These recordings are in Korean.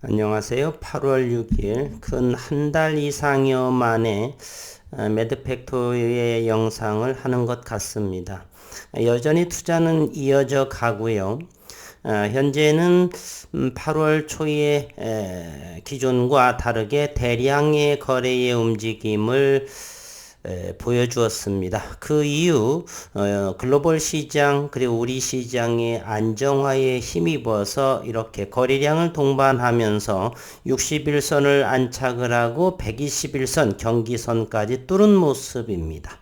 안녕하세요. 8월 6일 근 한 달 이상여 만에 매드팩토리의 영상을 하는 것 같습니다. 여전히 투자는 이어져 가고요. 현재는 8월 초에 기존과 다르게 대량의 거래의 움직임을 보여주었습니다. 그 이후 글로벌 시장 그리고 우리 시장의 안정화에 힘입어서 이렇게 거래량을 동반하면서 61선을 안착을 하고 121선 경기선까지 뚫은 모습입니다.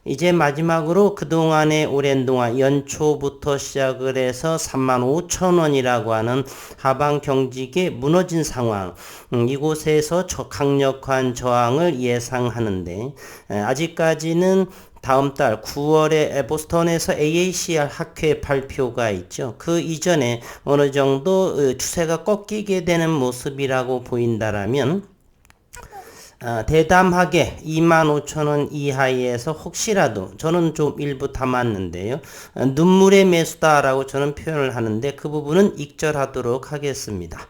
이제 마지막으로 그동안의 오랜 동안 연초부터 시작을 해서 35,000원이라고 하는 하방 경직에 무너진 상황, 이곳에서 강력한 저항을 예상하는데 아직까지는 다음 달 9월에 보스턴에서 AACR 학회 발표가 있죠. 그 이전에 어느 정도 추세가 꺾이게 되는 모습이라고 보인다라면 대담하게 25,000원 이하에서 혹시라도 저는 좀 일부 담았는데요. 눈물의 매수다라고 저는 표현을 하는데 그 부분은 익절하도록 하겠습니다.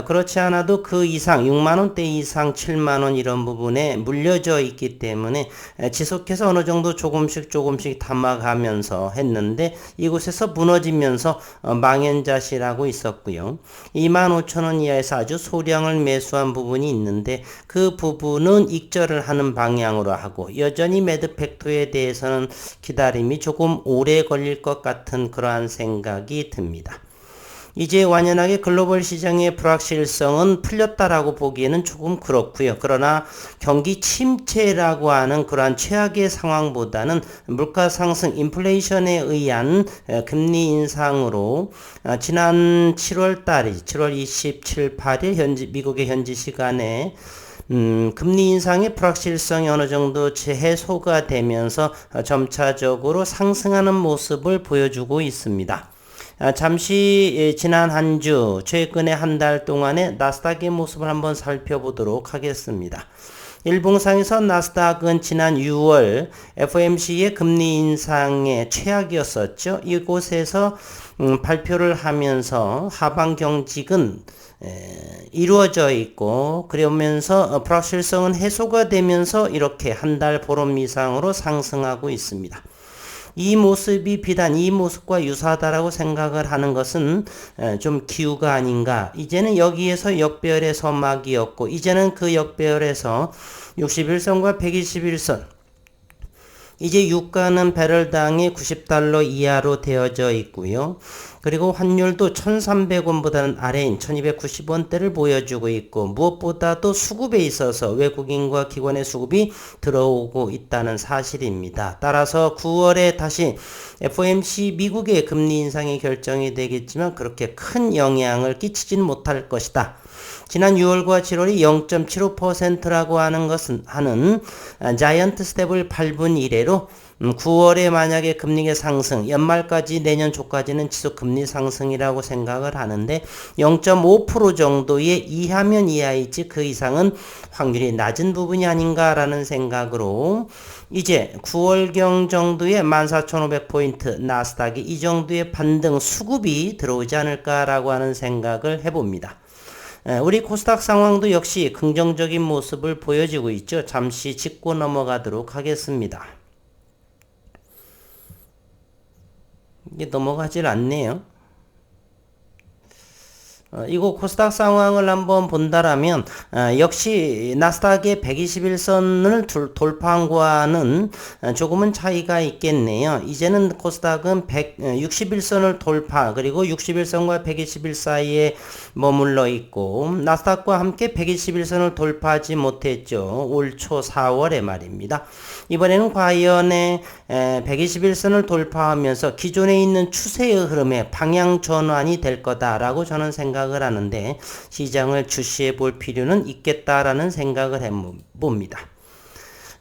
그렇지 않아도 그 이상 6만원대 이상 7만원 이런 부분에 물려져 있기 때문에 지속해서 어느 정도 조금씩 담아가면서 했는데 이곳에서 무너지면서 망연자실하고 있었고요. 25,000원 이하에서 아주 소량을 매수한 부분이 있는데 그 부분은 익절을 하는 방향으로 하고 여전히 매드팩토에 대해서는 기다림이 조금 오래 걸릴 것 같은 그러한 생각이 듭니다. 이제 완연하게 글로벌 시장의 불확실성은 풀렸다라고 보기에는 조금 그렇고요. 그러나 경기 침체라고 하는 그러한 최악의 상황보다는 물가 상승, 인플레이션에 의한 금리 인상으로 지난 7월 달이 7월 27, 8일 미국의 현지 시간에 금리 인상의 불확실성이 어느 정도 재해소가 되면서 점차적으로 상승하는 모습을 보여주고 있습니다. 잠시 지난 한 주, 최근의 한 달 동안의 나스닥의 모습을 한번 살펴보도록 하겠습니다. 일봉상에서 나스닥은 지난 6월 FOMC의 금리 인상의 최악이었었죠. 이곳에서 발표를 하면서 하방 경직은 이루어져 있고 그러면서 불확실성은 해소가 되면서 이렇게 한 달 보름 이상으로 상승하고 있습니다. 이 모습이 비단 이 모습과 유사하다라고 생각을 하는 것은 좀 기우가 아닌가. 이제는 여기에서 역배열의 서막이었고 이제는 그 역배열에서 61선과 121선 이제 유가는 배럴당이 90달러 이하로 되어져 있고요. 그리고 환율도 1,300원보다는 아래인 1,290원대를 보여주고 있고 무엇보다도 수급에 있어서 외국인과 기관의 수급이 들어오고 있다는 사실입니다. 따라서 9월에 다시 FOMC 미국의 금리 인상이 결정이 되겠지만 그렇게 큰 영향을 끼치진 못할 것이다. 지난 6월과 7월이 0.75%라고 하는 것은 자이언트 스텝을 밟은 이래로 9월에 만약에 금리의 상승, 연말까지 내년 초까지는 지속 금리 상승이라고 생각을 하는데 0.5% 정도의 이하면 이하이지 그 이상은 확률이 낮은 부분이 아닌가라는 생각으로 이제 9월경 정도의 14,500포인트 나스닥이 이 정도의 반등 수급이 들어오지 않을까라고 하는 생각을 해봅니다. 우리 코스닥 상황도 역시 긍정적인 모습을 보여주고 있죠. 잠시 짚고 넘어가도록 하겠습니다. 이게 넘어가질 않네요. 이거 코스닥 상황을 한번 본다라면 역시 나스닥의 121선을 돌파한 거와는 조금은 차이가 있겠네요. 이제는 코스닥은 161선을 돌파 그리고 61선과 121 사이에 머물러 있고 나스닥과 함께 121선을 돌파하지 못했죠. 올 초 4월에 말입니다. 이번에는 과연의 121선을 돌파하면서 기존에 있는 추세의 흐름에 방향 전환이 될 거다라고 저는 생각을 하는데 시장을 주시해 볼 필요는 있겠다라는 생각을 해봅니다.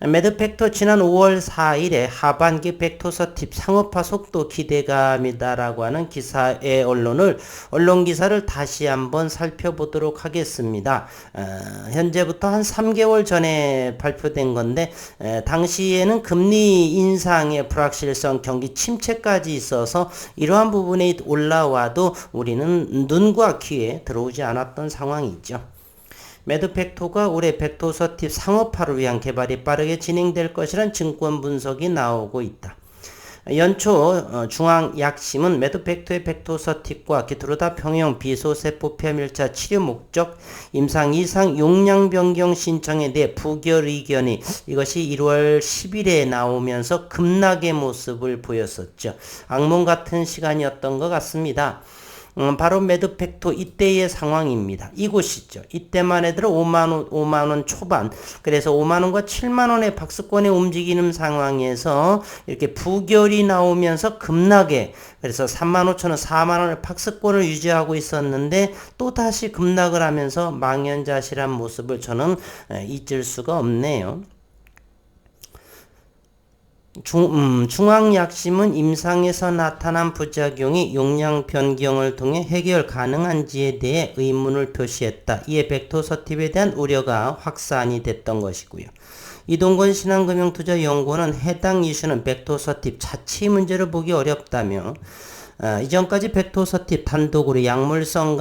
매드팩토 지난 5월 4일에 하반기 벡토서 팁 상업화 속도 기대감이다라고 하는 기사의 언론 기사를 다시 한번 살펴보도록 하겠습니다. 현재부터 한 3개월 전에 발표된 건데 당시에는 금리 인상의 불확실성, 경기 침체까지 있어서 이러한 부분에 올라와도 우리는 눈과 귀에 들어오지 않았던 상황이죠. 매드팩토가 올해 벡토서 팁 상업화를 위한 개발이 빠르게 진행될 것이란 증권 분석이 나오고 있다. 연초 중앙약심은 매드팩토의 벡토서 팁과 기트로다 평형 비소세포 폐밀자 치료 목적 임상 이상 용량 변경 신청에 대해 부결 의견이 이것이 1월 10일에 나오면서 급락의 모습을 보였었죠. 악몽 같은 시간이었던 것 같습니다. 바로 매드팩토 이때의 상황입니다. 이곳이죠. 이때만 해도 5만원 초반, 그래서 5만원과 7만원의 박스권에 움직이는 상황에서 이렇게 부결이 나오면서 급락에, 그래서 35,000원, 4만원의 박스권을 유지하고 있었는데 또다시 급락을 하면서 망연자실한 모습을 저는 잊을 수가 없네요. 중앙약심은 임상에서 나타난 부작용이 용량 변경을 통해 해결 가능한지에 대해 의문을 표시했다. 이에 벡토서 팁에 대한 우려가 확산이 됐던 것이고요. 이동건 신한금융투자연구원은 해당 이슈는 벡토서 팁 자체 문제를 보기 어렵다며 이전까지 벡토서 팁 단독으로 약물성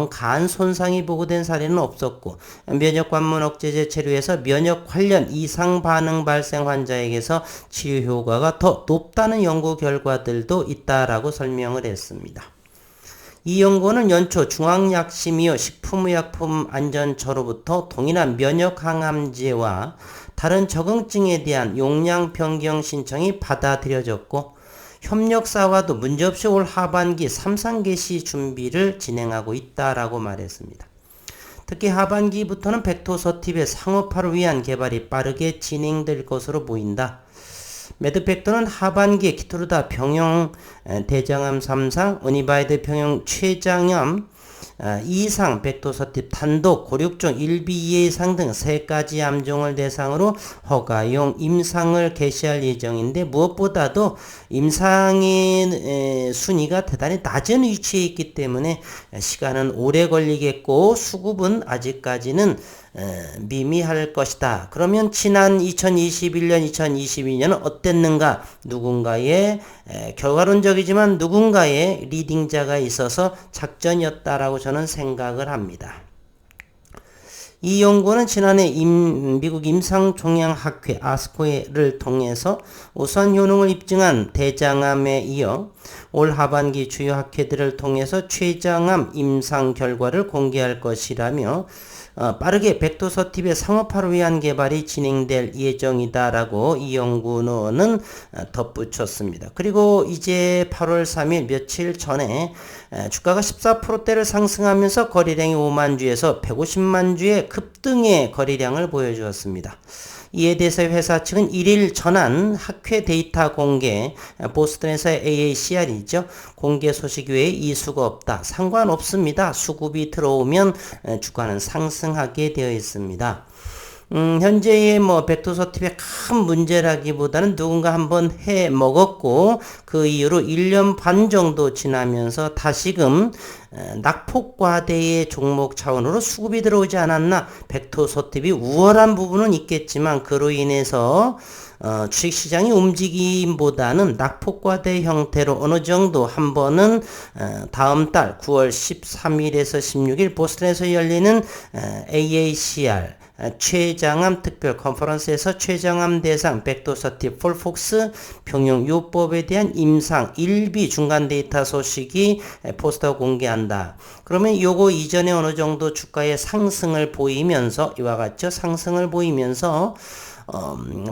간 손상이 보고된 사례는 없었고 면역 관문 억제제 치료에서 면역 관련 이상 반응 발생 환자에게서 치유 효과가 더 높다는 연구 결과들도 있다라고 설명을 했습니다. 이 연구는 연초 중앙약심이요 식품의약품안전처로부터 동일한 면역항암제와 다른 적응증에 대한 용량 변경 신청이 받아들여졌고 협력사와도 문제없이 올 하반기 3상 개시 준비를 진행하고 있다라고 말했습니다. 특히 하반기부터는 벡토서 팁의 상업화를 위한 개발이 빠르게 진행될 것으로 보인다. 매드팩토는 하반기에 키트루다 병용 대장암 3상, 어니바이드 병용 췌장암 2상, 벡토서 팁 단독, 고륙종 1B, 2 이상 등 3가지 암종을 대상으로 허가용 임상을 개시할 예정인데 무엇보다도 임상의 순위가 대단히 낮은 위치에 있기 때문에 시간은 오래 걸리겠고 수급은 아직까지는 미미할 것이다. 그러면 지난 2021년, 2022년은 어땠는가? 누군가의 결과론적이지만 누군가의 리딩자가 있어서 작전이었다라고 저는 생각을 합니다. 이 연구는 지난해 미국 임상종양학회 아스코를 통해서 우선 효능을 입증한 대장암에 이어 올 하반기 주요 학회들을 통해서 췌장암 임상 결과를 공개할 것이라며 빠르게 벡토서 팁의 상업화를 위한 개발이 진행될 예정이다라고 이 연구원은 덧붙였습니다. 그리고 이제 8월 3일 며칠 전에 주가가 14%대를 상승하면서 거래량이 5만 주에서 150만 주의 급등의 거래량을 보여주었습니다. 이에 대해서 회사 측은 1일 전한 학회 데이터 공개, 보스턴에서의 AACR이죠. 공개 소식 외에 이수가 없다. 상관없습니다. 수급이 들어오면 주가는 상승하게 되어 있습니다. 현재의 벡토서 팁의 큰 문제라기보다는 누군가 한번 해 먹었고 그 이후로 1년 반 정도 지나면서 다시금 낙폭과대의 종목 차원으로 수급이 들어오지 않았나. 벡토서 팁이 우월한 부분은 있겠지만 그로 인해서 주식시장이 움직임보다는 낙폭과대 형태로 어느 정도 한 번은 다음 달 9월 13일에서 16일 보스턴에서 열리는 AACR 췌장암 특별 컨퍼런스에서 췌장암 대상 벡토서 팁 폴폭스 병용 요법에 대한 임상 1B 중간 데이터 소식이 포스터 공개한다. 그러면 요거 이전에 어느 정도 주가의 상승을 보이면서 이와 같죠. 상승을 보이면서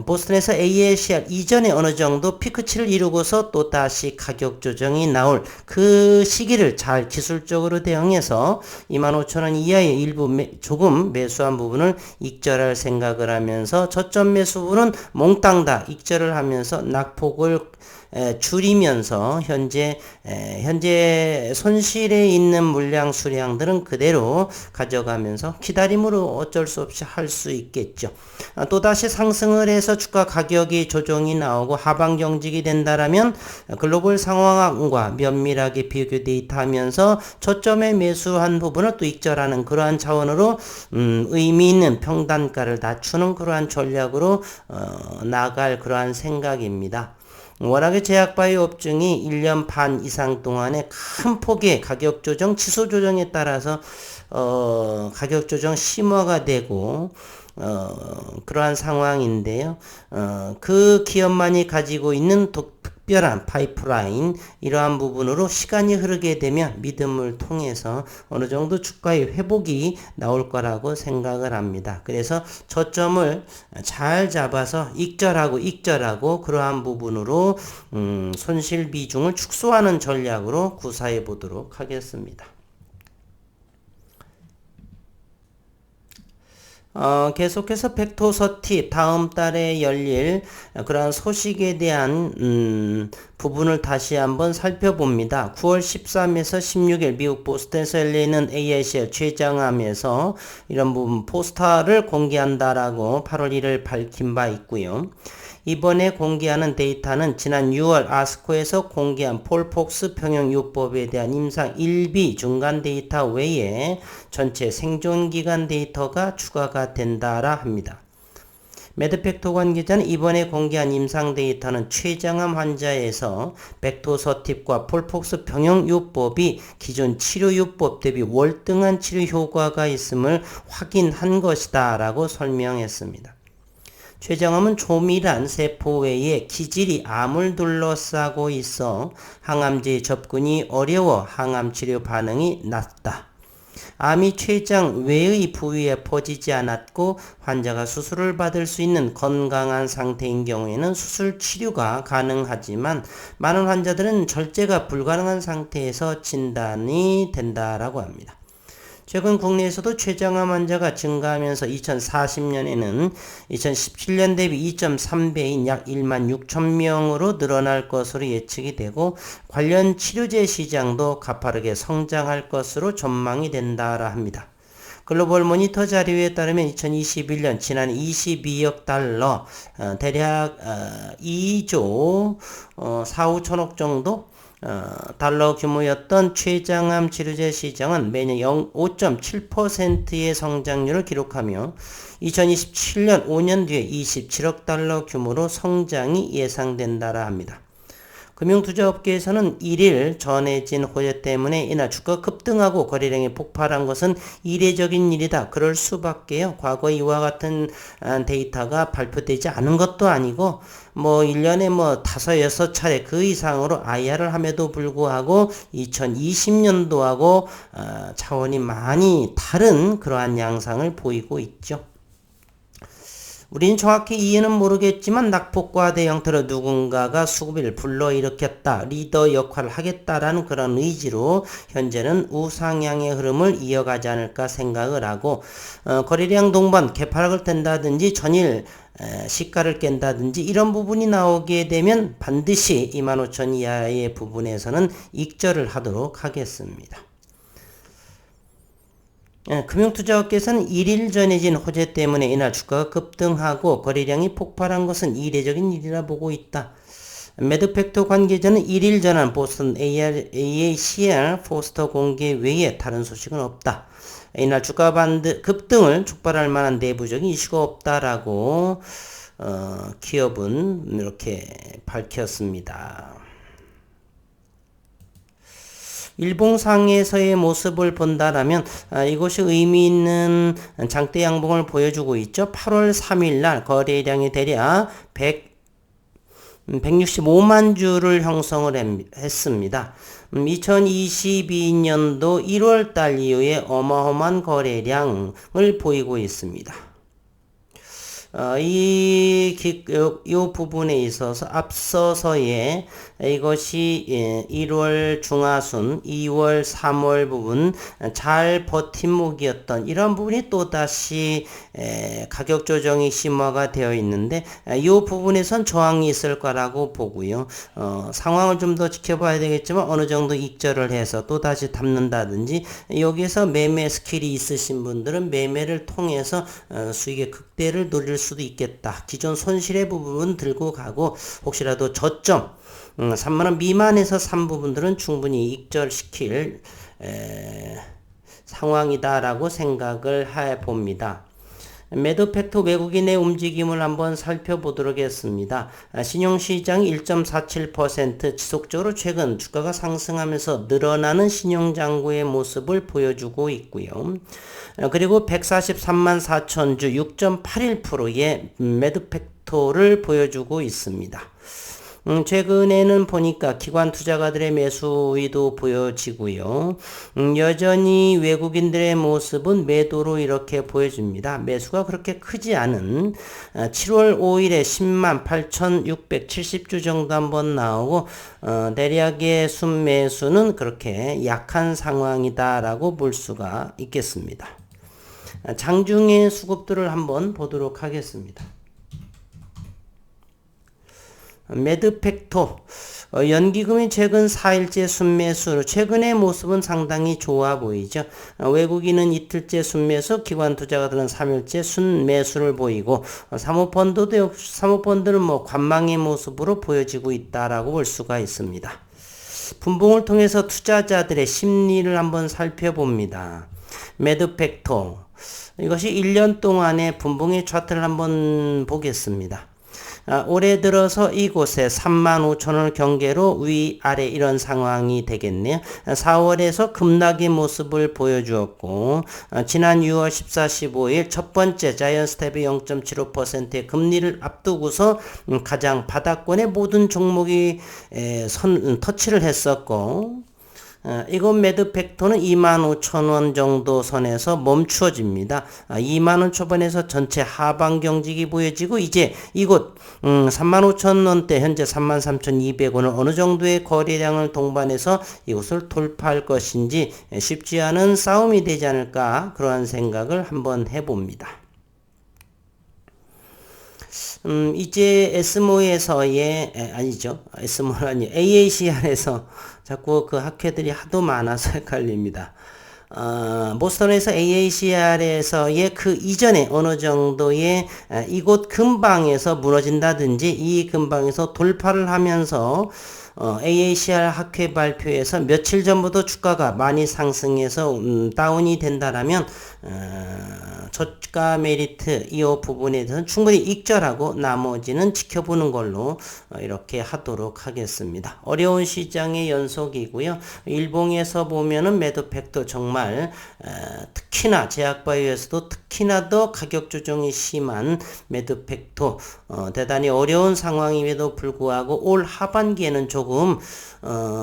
보스턴에서 AACR 이전에 어느 정도 피크치를 이루고서 또 다시 가격 조정이 나올 그 시기를 잘 기술적으로 대응해서 25,000원 이하의 일부 조금 매수한 부분을 익절할 생각을 하면서 저점 매수 부분은 몽땅 다 익절을 하면서 낙폭을 줄이면서 현재 손실에 있는 물량 수량들은 그대로 가져가면서 기다림으로 어쩔 수 없이 할 수 있겠죠. 또다시 상승을 해서 주가 가격이 조정이 나오고 하방 경직이 된다라면 글로벌 상황과 면밀하게 비교 데이터하면서 저점에 매수한 부분을 또 익절하는 그러한 차원으로 의미 있는 평단가를 낮추는 그러한 전략으로 나갈 그러한 생각입니다. 워낙에 제약바이오 업종이 1년 반 이상 동안에 큰 폭의 가격 조정, 지수 조정에 따라서 가격 조정 심화가 되고 그러한 상황인데요. 그 기업만이 가지고 있는 특별한 파이프라인, 이러한 부분으로 시간이 흐르게 되면 믿음을 통해서 어느 정도 주가의 회복이 나올 거라고 생각을 합니다. 그래서 저점을 잘 잡아서 익절하고 그러한 부분으로 손실 비중을 축소하는 전략으로 구사해 보도록 하겠습니다. 계속해서 벡토서티 다음 달에 열릴 그러한 소식에 대한 부분을 다시 한번 살펴봅니다. 9월 13에서 16일 미국 보스턴에서 열리는 AICL 최장암에서 이런 부분 포스터를 공개한다라고 8월 1일 밝힌 바 있고요. 이번에 공개하는 데이터는 지난 6월 아스코에서 공개한 폴폭스 평형요법에 대한 임상 1비 중간 데이터 외에 전체 생존기간 데이터가 추가가 된다라 합니다. 매드팩토 관계자는 이번에 공개한 임상 데이터는 췌장암 환자에서 벡토서팁과 폴폭스 평형요법이 기존 치료요법 대비 월등한 치료 효과가 있음을 확인한 것이다 라고 설명했습니다. 췌장암은 조밀한 세포 외에 기질이 암을 둘러싸고 있어 항암제의 접근이 어려워 항암 치료 반응이 낮다. 암이 췌장 외의 부위에 퍼지지 않았고 환자가 수술을 받을 수 있는 건강한 상태인 경우에는 수술 치료가 가능하지만 많은 환자들은 절제가 불가능한 상태에서 진단이 된다라고 합니다. 최근 국내에서도 췌장암 환자가 증가하면서 2040년에는 2017년 대비 2.3배인 약 1만 6천 명으로 늘어날 것으로 예측이 되고 관련 치료제 시장도 가파르게 성장할 것으로 전망이 된다라 합니다. 글로벌 모니터 자료에 따르면 2021년 지난 22억 달러 대략 2조 4,5천억 정도 달러 규모였던 췌장암 치료제 시장은 매년 5.7%의 성장률을 기록하며 2027년 5년 뒤에 27억 달러 규모로 성장이 예상된다라 합니다. 금융투자업계에서는 1일 전해진 호재 때문에 이날 주가 급등하고 거래량이 폭발한 것은 이례적인 일이다. 그럴 수밖에요. 과거 이와 같은 데이터가 발표되지 않은 것도 아니고 1년에 5, 6차례 그 이상으로 IR을 함에도 불구하고 2020년도하고 차원이 많이 다른 그러한 양상을 보이고 있죠. 우린 정확히 이유는 모르겠지만 낙폭과대 형태로 누군가가 수급을 불러일으켰다. 리더 역할을 하겠다라는 그런 의지로 현재는 우상향의 흐름을 이어가지 않을까 생각을 하고 거래량 동반 개파락을 뗀다든지 전일 시가를 깬다든지 이런 부분이 나오게 되면 반드시 25,000 이하의 부분에서는 익절을 하도록 하겠습니다. 금융투자업계에서는 1일 전해진 호재 때문에 이날 주가가 급등하고 거래량이 폭발한 것은 이례적인 일이라 보고 있다. 매드팩토 관계자는 1일 전한 보스턴 AICL 포스터 공개 외에 다른 소식은 없다. 이날 주가 급등을 촉발할 만한 내부적인 이슈가 없다라고 기업은 이렇게 밝혔습니다. 일봉상에서의 모습을 본다라면 이것이 의미 있는 장대 양봉을 보여주고 있죠. 8월 3일 날 거래량이 대략 165만 주를 형성을 했습니다. 2022년도 1월 달 이후에 어마어마한 거래량을 보이고 있습니다. 이 부분에 있어서 앞서서의 이것이 1월 중하순, 2월, 3월 부분 잘 버팀목이었던 이런 부분이 또다시 가격 조정이 심화가 되어 있는데 이 부분에선 저항이 있을 거라고 보고요. 상황을 좀 더 지켜봐야 되겠지만 어느 정도 익절을 해서 또다시 담는다든지 여기에서 매매 스킬이 있으신 분들은 매매를 통해서 수익의 극대를 노릴 수도 있겠다. 기존 손실의 부분 들고 가고 혹시라도 저점 3만원 미만에서 산 부분들은 충분히 익절시킬 상황이다라고 생각을 해봅니다. 매도 팩터 외국인의 움직임을 한번 살펴보도록 하겠습니다. 신용시장이 1.47% 지속적으로 최근 주가가 상승하면서 늘어나는 신용장고의 모습을 보여주고 있고요. 그리고 143만 4천 주 6.81%의 매도 팩터를 보여주고 있습니다. 최근에는 보니까 기관 투자가들의 매수 의도 보여지고요. 여전히 외국인들의 모습은 매도로 이렇게 보여집니다. 매수가 그렇게 크지 않은 7월 5일에 10만 8,670주 정도 한번 나오고 대략의 순매수는 그렇게 약한 상황이다라고 볼 수가 있겠습니다. 장중의 수급들을 한번 보도록 하겠습니다. 매드 팩터 연기금이 최근 4일째 순매수 최근의 모습은 상당히 좋아 보이죠. 외국인은 이틀째 순매수, 기관 투자가들은 3일째 순매수를 보이고 사모펀드는 관망의 모습으로 보여지고 있다라고 볼 수가 있습니다. 분봉을 통해서 투자자들의 심리를 한번 살펴봅니다. 매드 팩터 이것이 1년 동안의 분봉의 차트를 한번 보겠습니다. 올해 들어서 이곳에 35,000원을 경계로 위아래 이런 상황이 되겠네요. 4월에서 급락의 모습을 보여주었고 지난 6월 14, 15일 첫 번째 자이언트스텝의 0.75%의 금리를 앞두고서 가장 바닥권의 모든 종목이 터치를 했었고 이곳 매드 팩터는 25,000원 정도 선에서 멈추어집니다. 2만원 초반에서 전체 하방 경직이 보여지고 이제 이곳 35,000원대 현재 33,200원을 어느 정도의 거래량을 동반해서 이곳을 돌파할 것인지 쉽지 않은 싸움이 되지 않을까 그러한 생각을 한번 해봅니다. 이제 AACR에서 자꾸 그 학회들이 하도 많아서 헷갈립니다. 보스턴에서 AACR에서의 그 이전에 어느 정도의 이곳 근방에서 무너진다든지 이 근방에서 돌파를 하면서 AACR 학회 발표에서 며칠 전부터 주가가 많이 상승해서 다운이 된다라면 저가 메리트 이 부분에 대해서는 충분히 익절하고 나머지는 지켜보는 걸로 이렇게 하도록 하겠습니다. 어려운 시장의 연속이고요. 일봉에서 보면은 매도 팩도 정말 특히나 제약바이오에서도 특히나 더 가격 조정이 심한 매도 팩도 대단히 어려운 상황임에도 불구하고 올 하반기에는 조금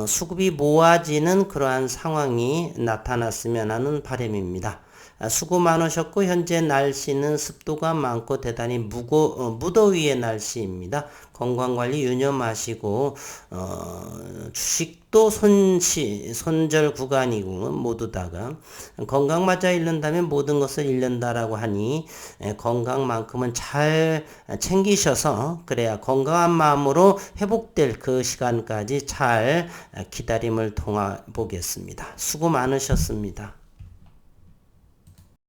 수급이 모아지는 그러한 상황이 나타났으면 하는 바람입니다. 수고 많으셨고 현재 날씨는 습도가 많고 대단히 무더위의 날씨입니다. 건강관리 유념하시고 주식도 손절 구간이고 모두 다가 건강 맞아 잃는다면 모든 것을 잃는다라고 하니 건강만큼은 잘 챙기셔서 그래야 건강한 마음으로 회복될 그 시간까지 잘 기다림을 통해 보겠습니다. 수고 많으셨습니다.